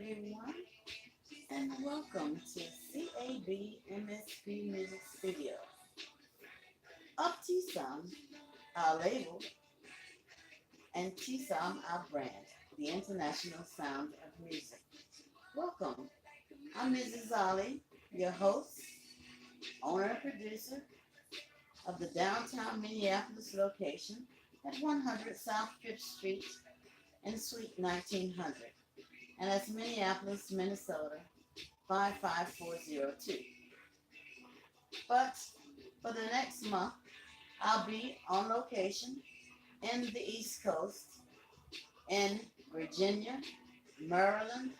everyone, and welcome to CAB MSP Music Studio. Up TSOM, our label, and TSOM, our brand, the international sound of music. Welcome. I'm Mrs. Ali, your host, owner and producer of the downtown Minneapolis location at 100 South 5th Street in Suite 1900. And that's Minneapolis, Minnesota 55402. But for the next month, I'll be on location in the East Coast, in Virginia, Maryland,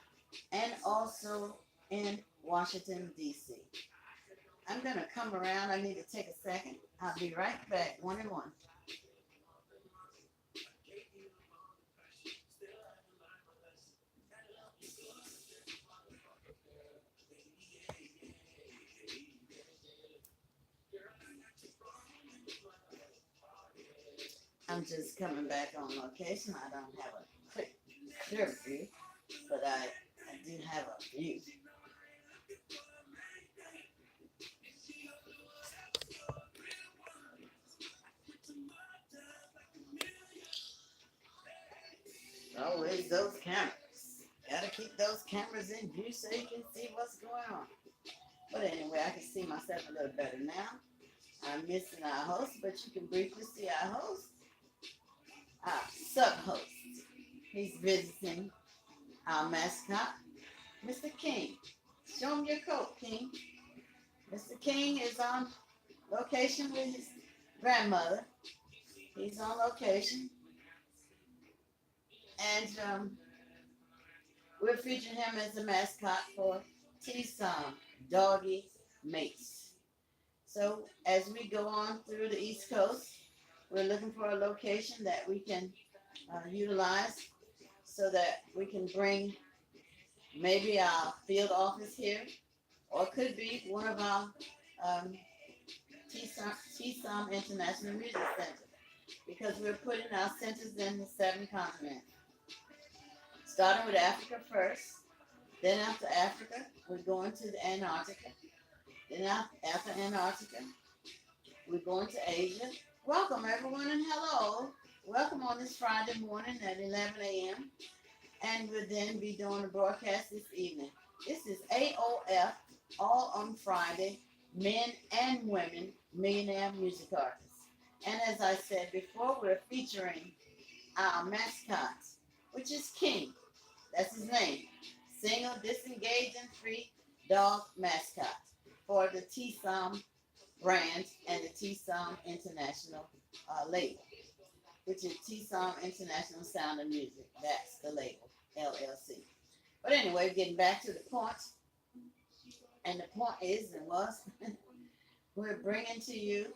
and also in Washington, D.C. I'm going to come around. I need to take a second. I'll be right back, one and one. I'm just coming back on location. I don't have a quick, clear view, but I do have a view. Always those cameras. Gotta keep those cameras in view so you can see what's going on. But anyway, I can see myself a little better now. I'm missing our host, but you can briefly see our host, our sub-host. He's visiting our mascot, Mr. King. Show him your coat, King. Mr. King is on location with his grandmother. He's on location. And we're featuring him as a mascot for T-Som, Doggy Mates. So as we go on through the East Coast, we're looking for a location that we can utilize so that we can bring maybe our field office here, or it could be one of our um, T-Som International Music Center, because we're putting our centers in the 7 continents. Starting with Africa first, then after Africa, we're going to the Antarctica. Then after Antarctica, we're going to Asia. Welcome everyone and hello. Welcome on this Friday morning at 11 a.m. And we'll then be doing a broadcast this evening. This is A.O.F, all on Friday, men and women, millionaire music artists. And as I said before, we're featuring our mascot, which is King. That's his name. Single, disengaged, and free dog mascot for the T-Som brand and the T-Som International label, which is T-Som International Sound of Music. That's the label, LLC. But anyway, getting back to the point, and the point is and was, we're bringing to you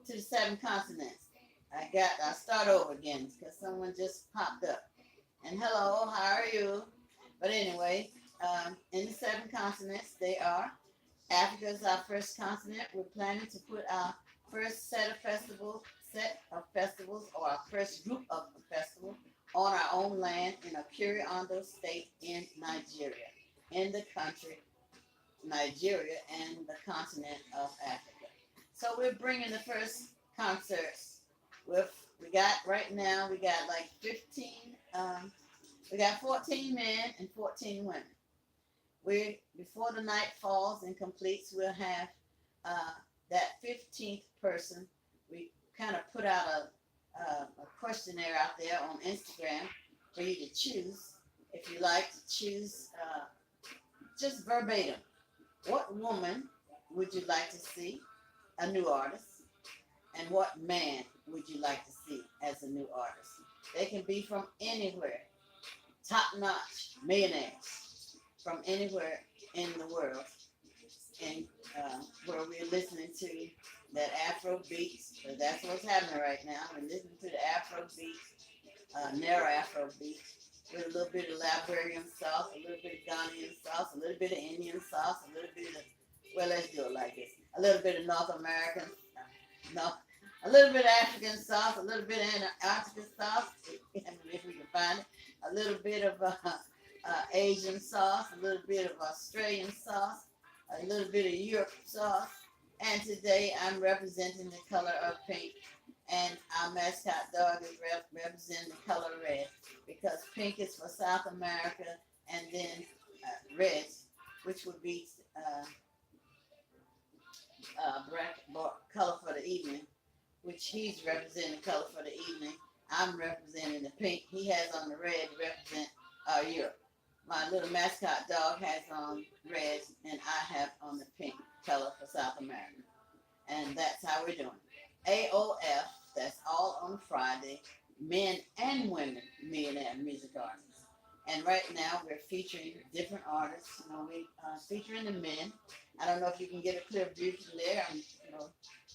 to the 7 continents. I start over again because someone just popped up. And hello, how are you? But anyway, in the 7 continents, they are. Africa is our first continent. We're planning to put our first set of festivals, or our first group of festivals on our own land in Akure Ondo State in Nigeria, in the country Nigeria and the continent of Africa. So we're bringing the first concerts with, we got like 15, we got 14 men and 14 women. Before the night falls and completes, we'll have that 15th person. We kind of put out a questionnaire out there on Instagram for you to choose. If you like to choose just verbatim, what woman would you like to see, a new artist, and what man would you like to see as a new artist? They can be from anywhere, top-notch millionaires from anywhere in the world, and where we're listening to that Afro beats. So that's what's happening right now. We're listening to the Afro beat, narrow Afro beat, with a little bit of Liberian sauce, a little bit of Ghanaian sauce, a little bit of Indian sauce, a little bit of, well, let's do it like this, a little bit of North American, no, a little bit of African sauce, a little bit of Antarctica sauce, if we can find it, a little bit of Asian sauce, a little bit of Australian sauce, a little bit of Europe sauce. And today I'm representing the color of pink, and our mascot dog is representing the color red, because pink is for South America, and then red, which would be color for the evening, which he's representing color for the evening. I'm representing the pink. He has on the red to represent Europe. My little mascot dog has on red, and I have on the pink color for South America. And that's how we're doing. A.O.F, that's all on Friday, men and women millionaire music artists. And right now we're featuring different artists. You know, we featuring the men. I don't know if you can get a clear view from there.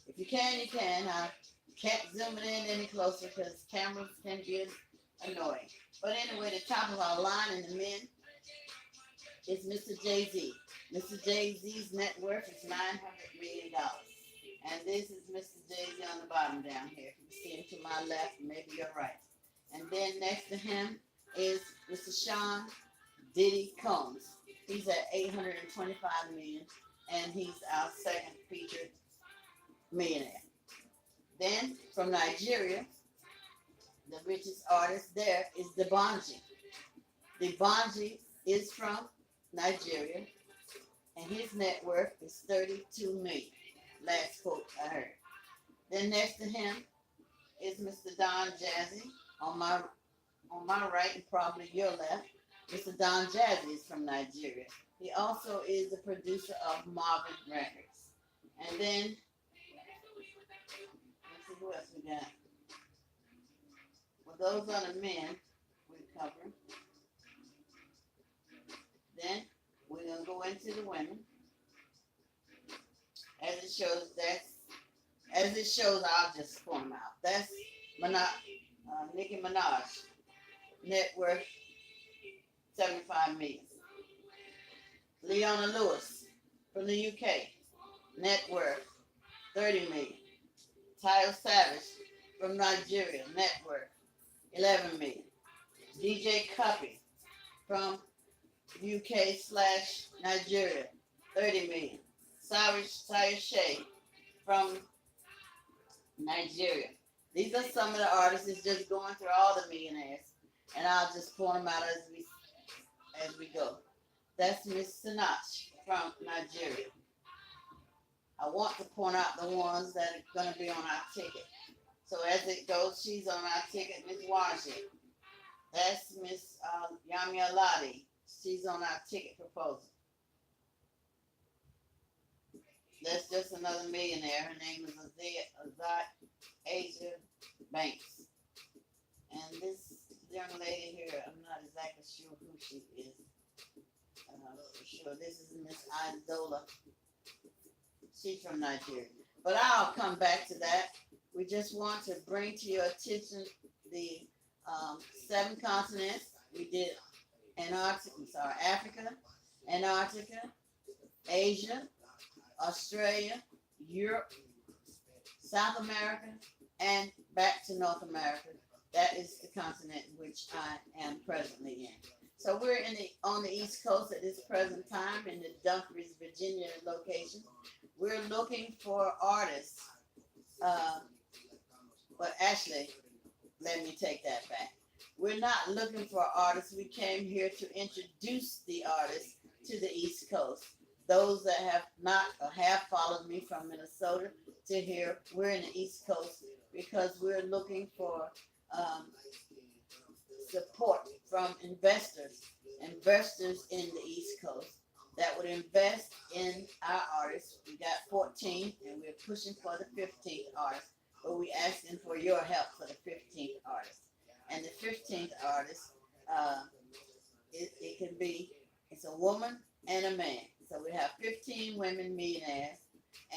If you can, you can. I can't zoom it in any closer because cameras can get annoying. But anyway, the top of our line in the men is Mr. Jay-Z. Mr. Jay-Z's net worth is $900 million. And this is Mr. Jay-Z on the bottom down here. You can see him to my left, maybe your right. And then next to him is Mr. Sean Diddy Combs. He's at $825 million, and he's our second featured millionaire. Then from Nigeria, the richest artist there is D'Banji. D'Banji is from Nigeria, and his net worth is $32 million. Last quote I heard. Then next to him is Mr. Don Jazzy on my right and probably your left. Mr. Don Jazzy is from Nigeria. He also is the producer of Marvin Records. And then let's see who else we got. Well, those are the men we're covering. Then we're gonna go into the women. As it shows, I'll just point them out. That's Nicki Minaj, net worth $75 million. Leona Lewis from the UK, net worth $30 million. Tayo Savage from Nigeria, net worth $11 million. DJ Cuppy from UK/Nigeria, $30 million. Cyrus Shay from Nigeria. These are some of the artists that's just going through all the millionaires, and I'll just point them out as we go. That's Miss Sinach from Nigeria. I want to point out the ones that are going to be on our ticket. So as it goes, she's on our ticket. Miss Waji. That's Miss Yami Aladi. She's on our ticket proposal. That's just another millionaire. Her name is Asia Banks. And this young lady here, I'm not exactly sure who she is. For sure, this is Miss Idola. She's from Nigeria. But I'll come back to that. We just want to bring to your attention the 7 continents. We did Africa, Antarctica, Asia, Australia, Europe, South America, and back to North America. That is the continent in which I am presently in. So we're on the East Coast at this present time in the Dumfries, Virginia location. We're looking for artists. But actually, let me take that back. We're not looking for artists. We came here to introduce the artists to the East Coast. Those that have not or have followed me from Minnesota to here, we're in the East Coast because we're looking for support from investors in the East Coast that would invest in our artists. We got 14 and we're pushing for the 15th artist, but we asking for your help for the 15th artist. And the 15th artist, it can be, it's a woman and a man. So we have 15 women millionaires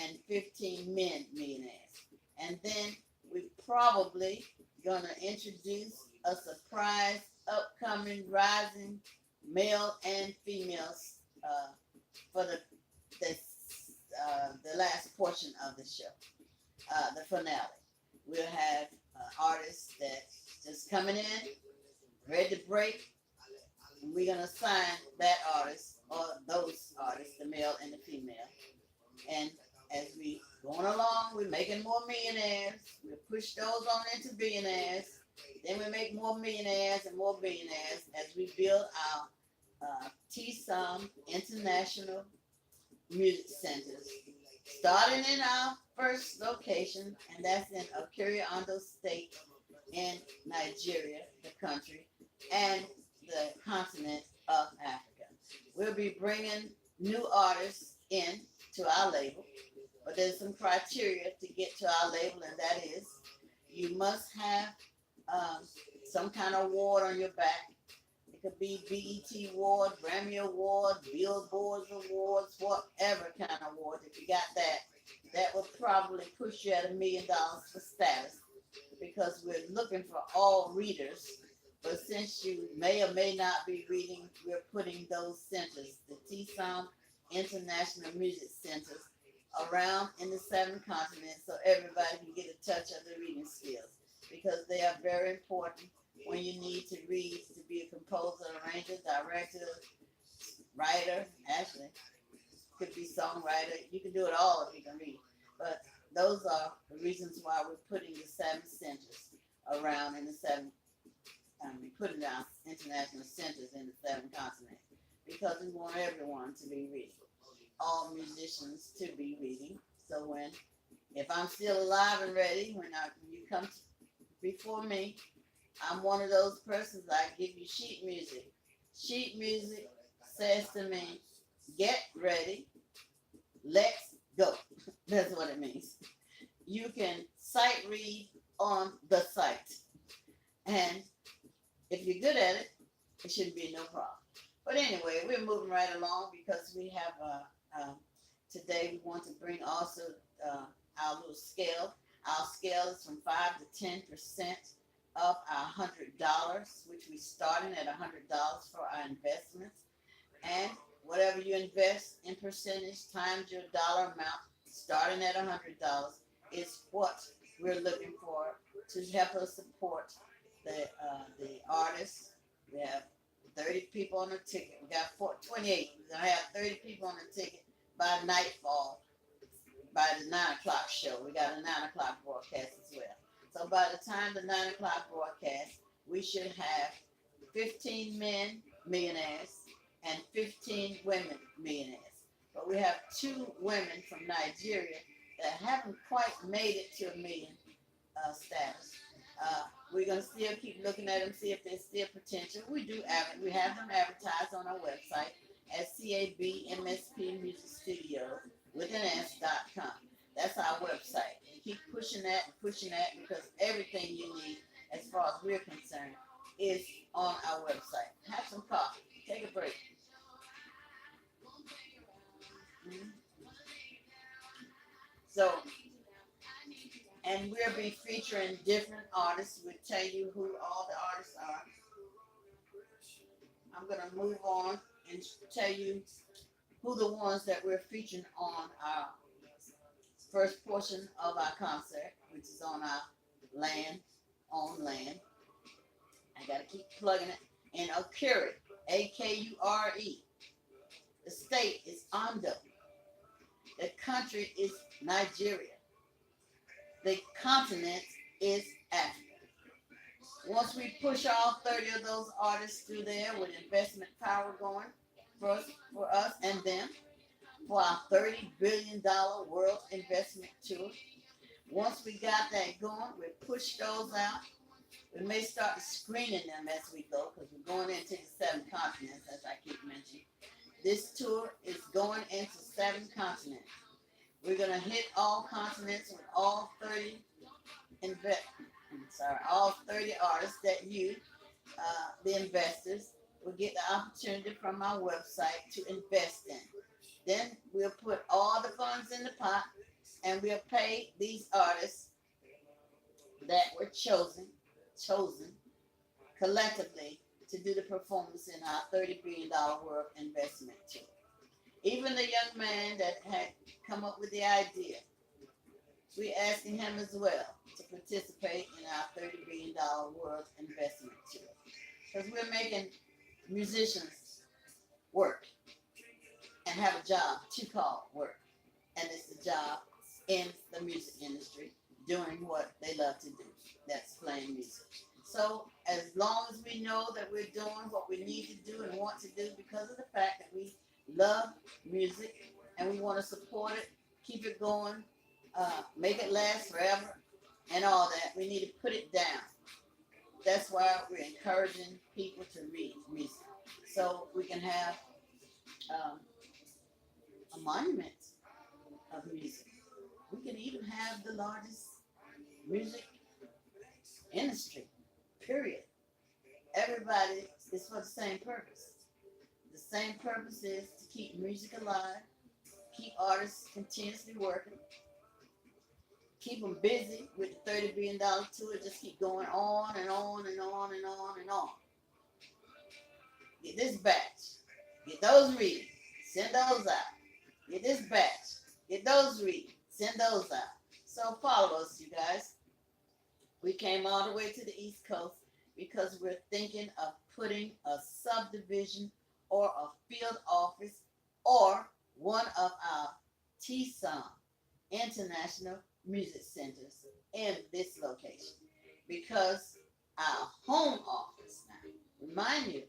and 15 men millionaires. And then we probably gonna introduce a surprise upcoming rising male and females for the last portion of the show, the finale. We'll have artists that just coming in, ready to break, we're gonna sign that artist or those artists, the male and the female. And as we going along, we're making more millionaires. We push those on into billionaires. Then we make more millionaires and more billionaires as we build our T-SOM International Music Centers, starting in our first location, and that's in Akure Ondo State in Nigeria, the country, and the continent of Africa. We'll be bringing new artists in to our label, but there's some criteria to get to our label, and that is you must have um, some kind of award on your back. It could be BET Award, Grammy Award, Billboard Awards, whatever kind of award. If you got that, that would probably push you at $1 million for status, because we're looking for all readers. But since you may or may not be reading, we're putting those centers, the T-SOM International Music Centers, around in the 7 continents so everybody can get a touch of the reading skills, because they are very important when you need to read, to be a composer, arranger, director, writer. Actually, could be songwriter. You can do it all if you can read. But those are the reasons why we're putting the 7 centers around in the putting down international centers in the 7 continents, because we want everyone to be reading, all musicians to be reading. So if I'm still alive and ready, when you come before me, I'm one of those persons. I give you sheet music. Sheet music says to me, get ready, let's go. That's what it means. You can sight read on the site. And if you're good at it, it shouldn't be no problem. But anyway, we're moving right along, because we have, today we want to bring also our little scale. Our scale is from 5 to 10% of our $100, which we starting at $100 for our investments. And whatever you invest in percentage times your dollar amount, starting at $100, is what we're looking for to help us support the artists. We have 30 people on the ticket. We got 28. We're gonna have 30 people on the ticket by nightfall, by the 9 o'clock show. We got a 9 o'clock broadcast as well. So by the time the 9 o'clock broadcast, we should have 15 men millionaires and 15 women millionaires. But we have 2 women from Nigeria that haven't quite made it to $1 million status. We're gonna still keep looking at them, see if there's still potential. We have them advertised on our website at CAB Music Studio with an S.com. That's our website. And keep pushing that, because everything you need, as far as we're concerned, is on our website. Have some coffee. Take a break. Mm-hmm. So, and we'll be featuring different artists. We'll tell you who all the artists are. I'm going to move on and tell you who the ones that we're featuring on our first portion of our concert, which is on our own land. I got to keep plugging it. In Akure, Akure. The state is Ondo. The country is Nigeria. The continent is Africa. Once we push all 30 of those artists through there with investment power going for us and them, for our $30 billion world investment tour. Once we got that going, we push those out. We may start screening them as we go, because we're going into the 7 continents, as I keep mentioning. This tour is going into 7 continents. We're going to hit all continents with all 30 all 30 artists that you, the investors, will get the opportunity from our website to invest in. Then we'll put all the funds in the pot, and we'll pay these artists that were chosen collectively to do the performance in our $30 billion world investment tour. Even the young man that had come up with the idea, we're asking him as well to participate in our $30 billion world investment tour. Because we're making musicians work and have a job to call work. And it's the job in the music industry doing what they love to do. That's playing music. So as long as we know that we're doing what we need to do and want to do because of the fact that we love music and we want to support it, keep it going, make it last forever and all that, we need to put it down. That's why we're encouraging people to read music. So we can have um, a monument of music. We can even have the largest music industry, period. Everybody is for the same purpose. The same purpose is to keep music alive, keep artists continuously working, keep them busy with the $30 billion tour, just keep going on and on and on and on and on. Get this batch, get those reading, send those out. Get this batch, get those reading, send those out. So follow us, you guys. We came all the way to the East Coast because we're thinking of putting a subdivision or a field office or one of our TSOM International Music Centers in this location. Because our home office now, remind you,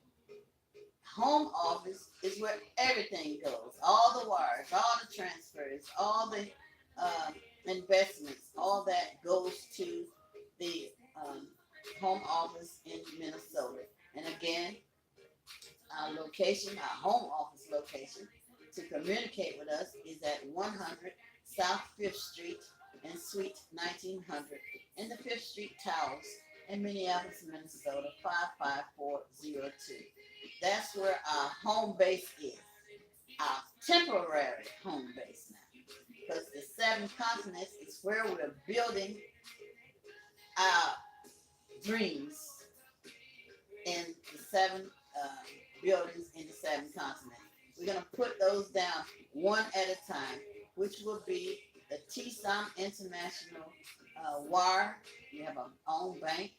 home office is where everything goes. All the wires, all the transfers, all the investments, all that goes to the home office in Minnesota. And again, our location, our home office location, to communicate with us is at 100 South 5th Street and Suite 1900 in the 5th Street Towers in Minneapolis, Minnesota 55402. That's where our home base is. Our temporary home base now. Because the 7 continents is where we're building our dreams in the 7 buildings in the 7 continents. We're going to put those down one at a time, which will be the TSOM International Wire. We have our own bank,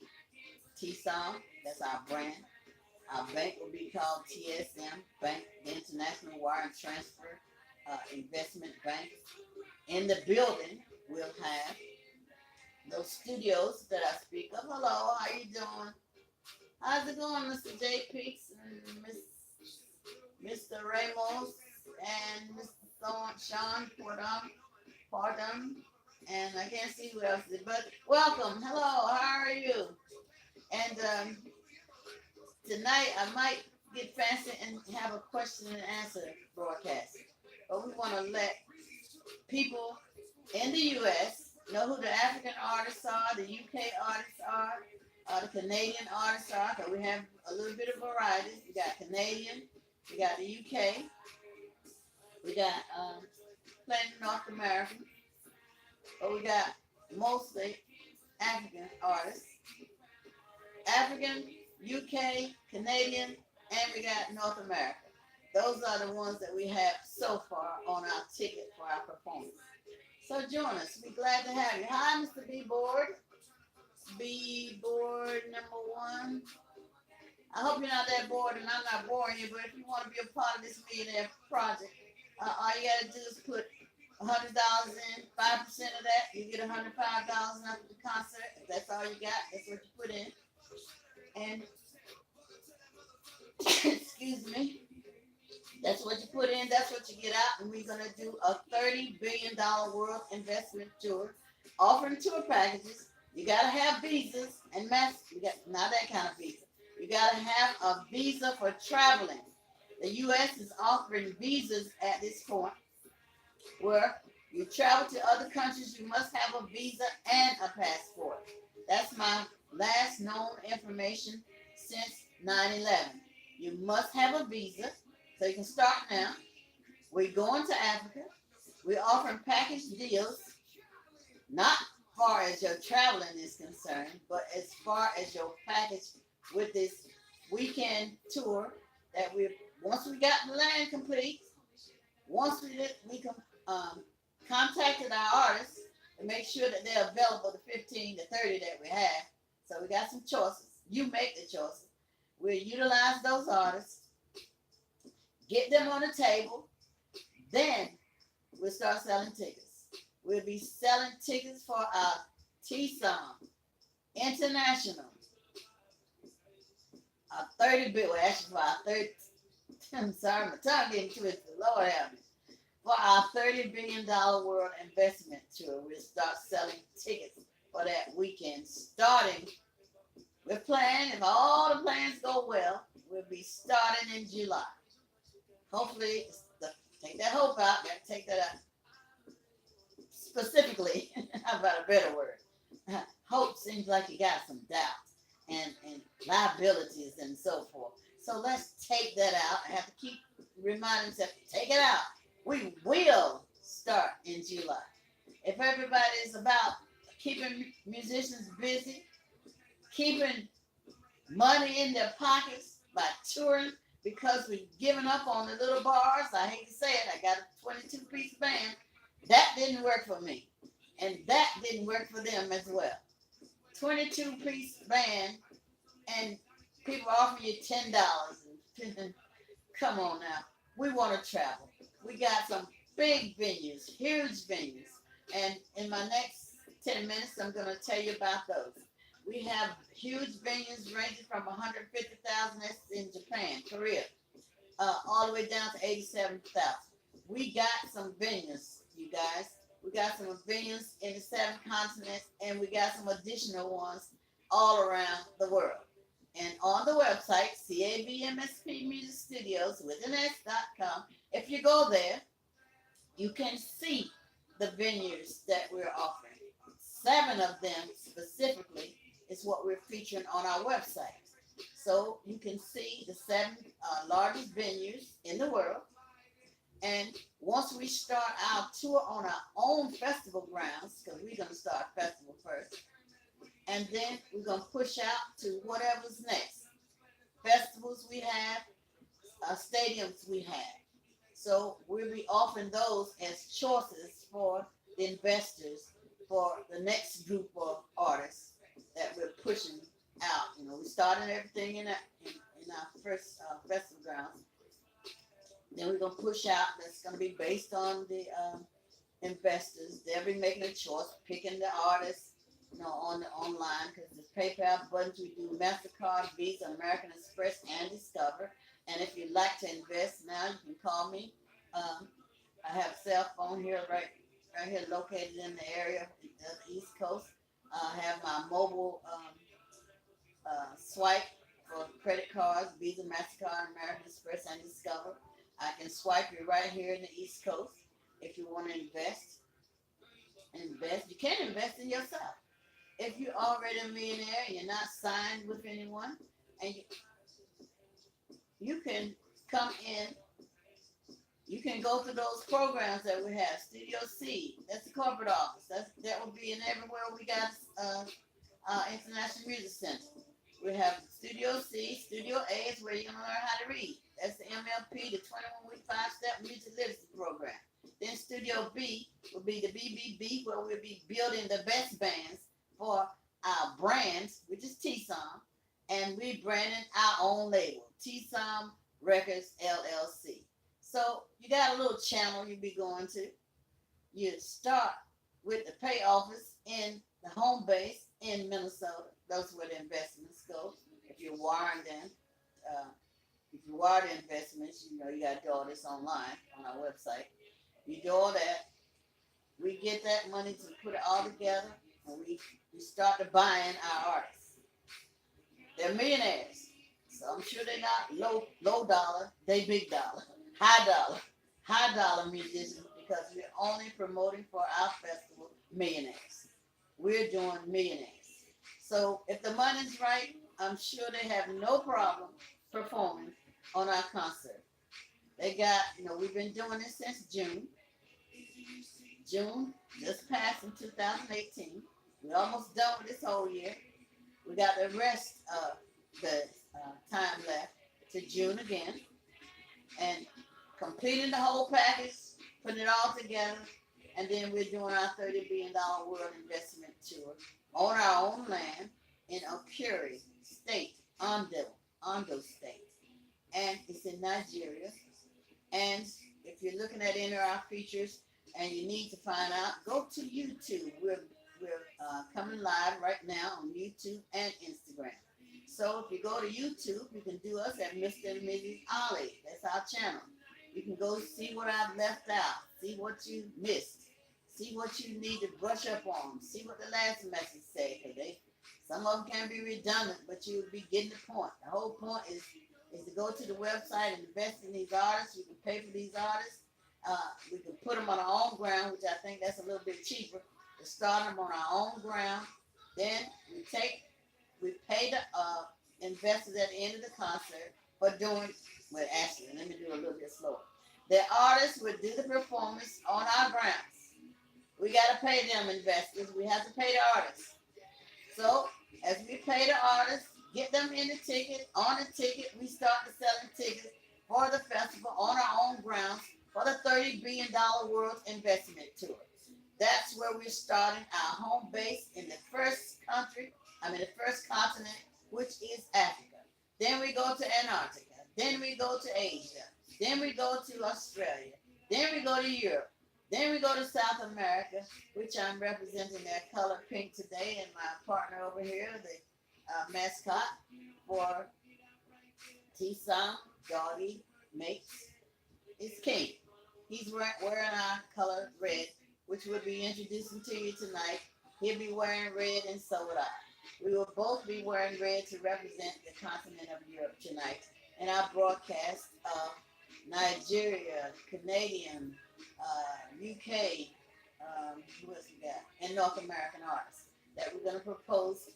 TSOM, that's our brand. Our bank will be called TSM Bank, the International Wire and Transfer Investment Bank. In the building, we'll have those studios that I speak of. Hello, how you doing? How's it going, Mr. J. Peaks and Mr. Ramos and Mr. Sean Pardon, and I can't see who else is, but welcome. Hello, how are you? And tonight I might get fancy and have a question and answer broadcast, but we want to let people in the U.S. know who the African artists are, the UK artists are, the Canadian artists are, because we have a little bit of variety. We got Canadian, we got the UK, we got plenty North American, but we got mostly African artists. African, UK, Canadian, and we got North America. Those are the ones that we have so far on our ticket for our performance. So join us. We're glad to have you. Hi, Mr. B Board. B Board #1. I hope you're not that bored and I'm not boring you, but if you want to be a part of this millionaire project, all you got to do is put $100 in, 5% of that, you get $105 after the concert. If that's all you got, that's what you put in. And, excuse me, that's what you put in, that's what you get out. And we're going to do a $30 billion world investment tour, offering tour packages. You got to have visas and you got not that kind of visa. You got to have a visa for traveling. The U.S. is offering visas at this point where you travel to other countries, you must have a visa and a passport. That's my last known information since 9/11. You must have a visa, so you can start now. We're going to Africa. We're offering package deals, not far as your traveling is concerned, but as far as your package with this weekend tour that once we got the land complete, once we contacted our artists and make sure that they're available, the 15 to 30 that we have. So we got some choices. You make the choices. We'll utilize those artists, get them on the table, then we'll start selling tickets. We'll be selling tickets for our T-Song International, our 30 billion, well, actually for our 30, I'm sorry, my tongue getting twisted, Lord have me. For our $30 billion world investment tour, we'll start selling tickets for that weekend, starting, we're planning, if all the plans go well, we'll be starting in July. Hopefully, take that hope out, gotta take that out. Specifically, how about a better word? Hope seems like you got some doubt and liabilities and so forth. So let's take that out. I have to keep reminding myself, take it out. We will start in July. If everybody is about keeping musicians busy, keeping money in their pockets by touring, because we've given up on the little bars. I hate to say it, I got a 22-piece band. That didn't work for me. And that didn't work for them as well. 22-piece band, and people offer you $10. Come on now. We want to travel. We got some big venues, huge venues. And in my next 10 minutes, I'm going to tell you about those. We have huge venues ranging from 150,000, that's in Japan, Korea, all the way down to 87,000. We got some venues, you guys. We got some venues in the 7 continents, and we got some additional ones all around the world. And on the website, CABMSP Music Studios with an S.com, if you go there, you can see the venues that we're offering. 7 of them specifically is what we're featuring on our website. So you can see the 7 largest venues in the world. And once we start our tour on our own festival grounds, because we're going to start festival first, and then we're going to push out to whatever's next. Festivals we have, stadiums we have. So we'll be offering those as choices for the investors for the next group of artists that we're pushing out. You know, we started everything in our first festival grounds. Then we're going to push out that's going to be based on the investors. They'll be making a choice, picking the artists, you know, on the online, because there's PayPal buttons. We do MasterCard, Visa, American Express, and Discover. And if you'd like to invest now, you can call me. I have a cell phone here, right here, located in the area of the East Coast. I have my mobile swipe for credit cards, Visa, MasterCard, American Express, and Discover. I can swipe you right here in the East Coast if you want to invest. You can invest in yourself. If you're already a millionaire and you're not signed with anyone, and you can come in, you can go through those programs that we have. Studio C, that's the corporate office. That will be in everywhere we got International Music Center. We have Studio C. Studio A is where you're going to learn how to read. That's the MLP, the 21-week 5-step music literacy program. Then Studio B will be the BBB, where we'll be building the best bands for our brands, which is T-Som, and we branding our own label, T-Som Records LLC. So you got a little channel you'll be going to. You start with the pay office in the home base in Minnesota. Those are where the investments go. If you're wiring them, if you wire the investments, you know you got to do all this online on our website. You do all that. We get that money to put it all together, and we start to buying our artists. They're millionaires, so I'm sure they're not low dollar. They big dollar, high dollar musicians, because we're only promoting for our festival millionaires. We're doing millionaires. So if the money's right, I'm sure they have no problem performing on our concert. They got, you know, we've been doing this since June. June just passed in 2018. We're almost done with this whole year. We got the rest of the time left to June again. And completing the whole package, putting it all together, and then we're doing our $30 billion world investment tour on our own land in Okuri State, Ondo State, and it's in Nigeria. And if you're looking at any of our features and you need to find out, go to YouTube. We're coming live right now on YouTube and Instagram. So if you go to YouTube, you can do us at Mr. and Mrs. Ollie. That's our channel. You can go see what I've left out, see what you missed, see what you need to brush up on, see what the last message said. Because some of them can be redundant, but you'll be getting the point. The whole point is to go to the website and invest in these artists. You can pay for these artists. We can put them on our own ground, which I think that's a little bit cheaper to start them on our own ground. Then we pay the investors at the end of the concert for doing, well, actually, let me do it a little bit slower. The artists would do the performance on our grounds. We got to pay them investors. We have to pay the artists. So as we pay the artists, get them in the ticket, on the ticket, we start selling tickets for the festival on our own grounds for the $30 billion World Investment Tour. That's where we're starting our home base in the first continent, which is Africa. Then we go to Antarctica. Then we go to Asia. Then we go to Australia. Then we go to Europe. Then we go to South America, which I'm representing their color pink today, and my partner over here, the mascot for T-Song, Doggy, Mates, is King. He's wearing our color red, which we'll be introducing to you tonight. He'll be wearing red, and so would I. We will both be wearing red to represent the continent of Europe tonight in our broadcast of Nigeria, Canadian, UK, who else we got, and North American artists that we're going to propose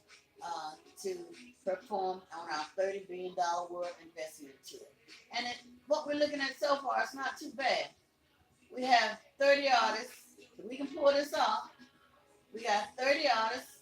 to perform on our $30 billion World Investment Tour. And what we're looking at so far, it's not too bad. We have 30 artists. We can pull this off. We got 30 artists.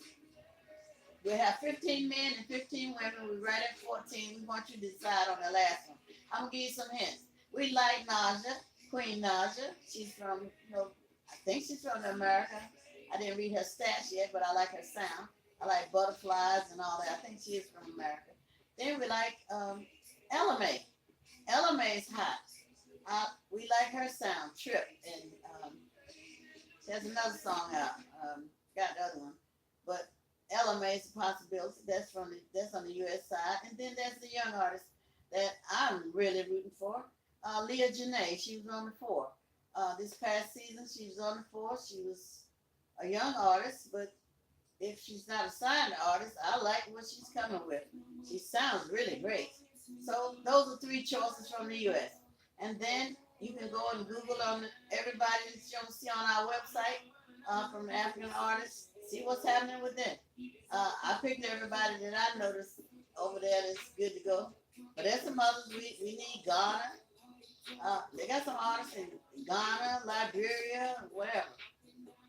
We have 15 men and 15 women. We're right at 14. We want you to decide on the last one. I'm going to give you some hints. We like Naja, Queen Naja. She's from, I think she's from America. I didn't read her stats yet, but I like her sound. I like butterflies and all that. I think she is from America. Then we like Ella May. Ella May's hot. We like her sound, Trip. And she has another song out. Got the other one. But Ella May's a possibility. That's on the U.S. side. And then there's the young artist that I'm really rooting for. Leah Janae. She was on the 4. This past season, she was on the 4. She was a young artist, but if she's not a signed artist, I like what she's coming with. She sounds really great. So those are 3 choices from the U.S. And then you can go and Google on everybody that you'll see on our website from African artists. See what's happening with them. I picked everybody that I noticed over there that's good to go. But there's some others. We need Ghana. They got some artists in Ghana, Liberia, whatever.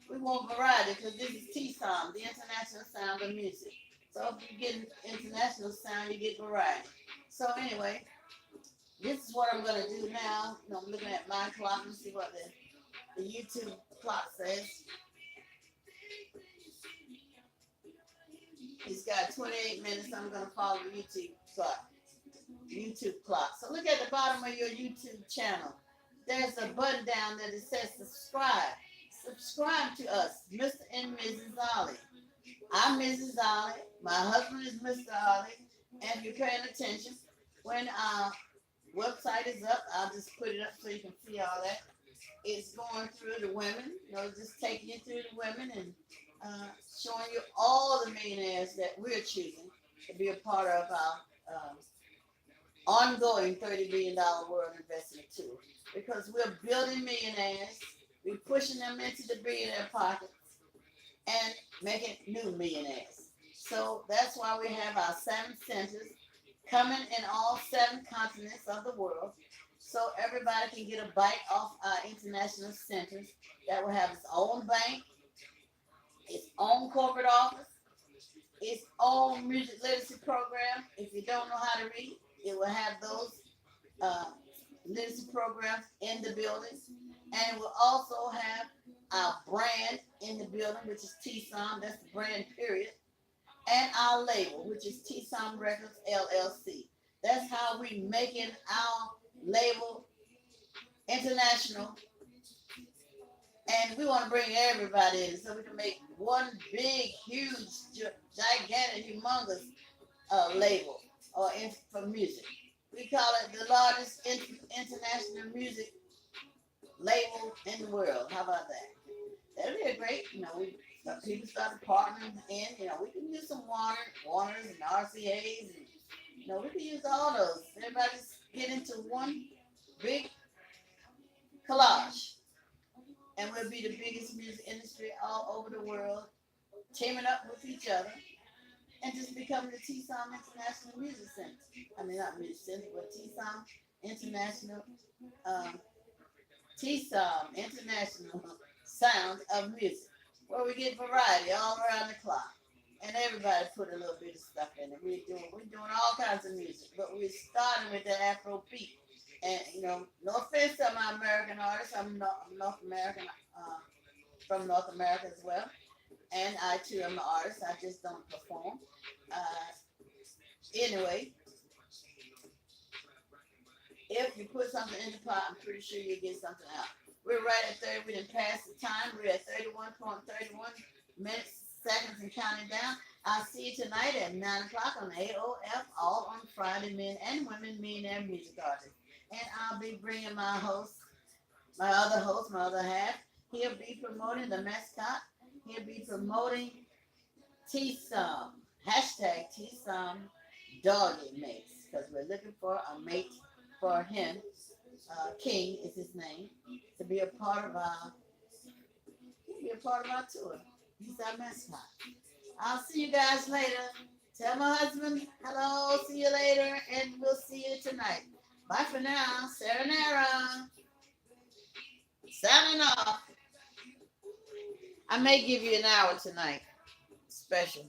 We want variety because this is T-Sound, the international sound of music. So if you get international sound, you get variety. So anyway, this is what I'm going to do now. I'm looking at my clock and see what the YouTube clock says. It's got 28 minutes. I'm going to follow the YouTube clock. So look at the bottom of your YouTube channel. There's a button down there that says subscribe. Subscribe to us, Mr. and Mrs. Ollie. I'm Mrs. Ollie. My husband is Mr. Ollie. And if you're paying attention, when our website is up, I'll just put it up so you can see all that. It's going through the women, just taking you through the women and showing you all the millionaires that we're choosing to be a part of our ongoing $30 billion World Investment Tour. Because we're building millionaires, we're pushing them into the billionaire pockets and making new millionaires. So that's why we have our 7 centers coming in all 7 continents of the world. So everybody can get a bite off our international centers that will have its own bank, its own corporate office, its own music literacy program. If you don't know how to read, it will have those literacy programs in the building. And we'll also have our brand in the building, which is T-Som, that's the brand period. And our label, which is T-Som Records LLC. That's how we making our label international, and we want to bring everybody in so we can make one big, huge, gigantic, humongous label for music. We call it the largest international music label in the world. How about that? That'd be a great, people started partnering in, we can use some Warners and RCAs, and, we can use all those. Everybody just get into one big collage, and we'll be the biggest music industry all over the world, teaming up with each other, and just becoming the T-Som International Music Center. I mean, not Music Center, but T-Som International, um, T-Som International Sound of Music, where we get variety all around the clock. And everybody put a little bit of stuff in it. We're doing all kinds of music, but we're starting with the Afro beat. And no offense to my American artists, I'm North American, from North America as well. And I too am an artist. I just don't perform. Anyway, if you put something in the pot, I'm pretty sure you'll get something out. We're right at 30. We didn't pass the time. We're at 31.31 minutes, seconds, and counting down. I'll see you tonight at 9 o'clock on A.O.F, all on Friday, men and women, millionaire music artists. And I'll be bringing my host, my other half. He'll be promoting the mascot. He'll be promoting T-Som, hashtag T-Som doggy mates, because we're looking for a mate for him. King is his name, to be a part of our tour. He's our mascot. I'll see you guys later. Tell my husband hello, see you later, and we'll see you tonight. Bye for now. Sayonara. Signing off. I may give you an hour tonight. Special.